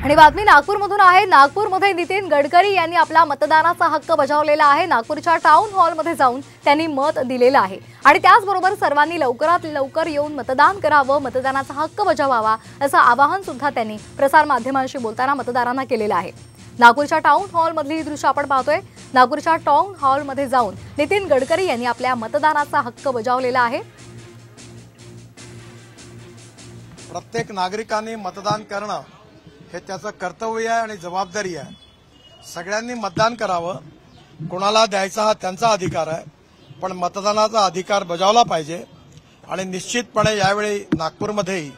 आणि बातमी नागपूरमधून आहे। नागपूरमध्ये नितीन गडकरी यांनी आपला मतदानाचा हक्क बजावलेला आहे। नागपूरच्या टाउन हॉलमध्ये जाऊन त्यांनी मत दिलेलं आहे आणि त्याचबरोबर सर्वांनी लवकरात लवकर येऊन मतदान करावं, मतदानाचा हक्क बजावावा असं आवाहन सुद्धा त्यांनी प्रसार माध्यमांशी बोलताना मतदारांना केलेलं आहे। नागपूरच्या टाउन हॉलमधली ही दृश्य आपण पाहतोय। नागपूरच्या टाउन हॉलमध्ये जाऊन नितीन गडकरी यांनी आपल्या मतदानाचा हक्क बजावलेला आहे। प्रत्येक नागरिकांनी मतदान करणं हे त्याचं कर्तव्य आहे आणि जबाबदारी आहे। सगळ्यांनी मतदान करावं, कोणाला द्यायचा हा त्यांचा अधिकार आहे, पण मतदानाचा अधिकार बजावला पाहिजे। आणि निश्चितपणे यावेळी नागपूरमध्येही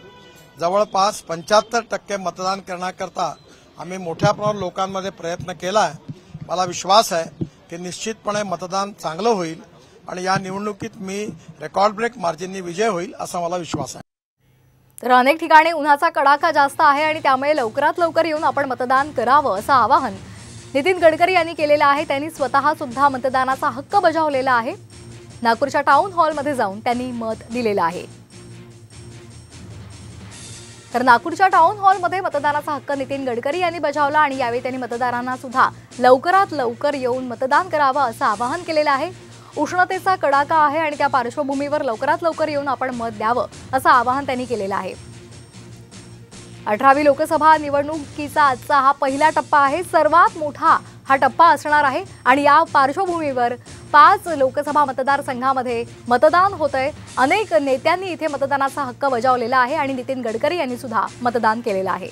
जवळपास 75% मतदान करण्याकरता आम्ही मोठ्या प्रमाणात लोकांमध्ये प्रयत्न केला आहे। मला विश्वास आहे की निश्चितपणे मतदान चांगलं होईल आणि या निवडणुकीत मी रेकॉर्ड ब्रेक मार्जिननी विजय होईल असा मला विश्वास आहे। तर अनेक ठिकाणी उन्हाचा कडाका जास्त आहे आणि त्यामुळे लवकरात लवकर येऊन आपण मतदान करावं असं आवाहन नितीन गडकरी यांनी केलेलं आहे। त्यांनी स्वतः सुद्धा मतदानाचा हक्क बजावलेला आहे। नागपूरच्या टाउन हॉलमध्ये जाऊन त्यांनी मत दिलेलं आहे। तर नागपूरच्या टाउन हॉलमध्ये मतदानाचा हक्क नितीन गडकरी यांनी बजावला आणि यावेळी त्यांनी मतदारांना सुद्धा लवकरात लवकर येऊन मतदान करावं असं आवाहन केलेलं आहे। उष्णतेचा कडाका आहे आणि त्या पार्श्वभूमीवर लवकरात लवकर येऊन आपण मत द्यावं असं आवाहन त्यांनी केलेलं आहे। 18वी लोकसभा निवडणुकीचा आजचा हा पहिला टप्पा आहे। सर्वात मोठा हा टप्पा असणार आहे आणि या पार्श्वभूमीवर 5 लोकसभा मतदारसंघामध्ये मतदान होतंय। अनेक नेत्यांनी इथे मतदानाचा हक्क बजावलेला आहे आणि नितीन गडकरी यांनी सुद्धा मतदान केलेलं आहे।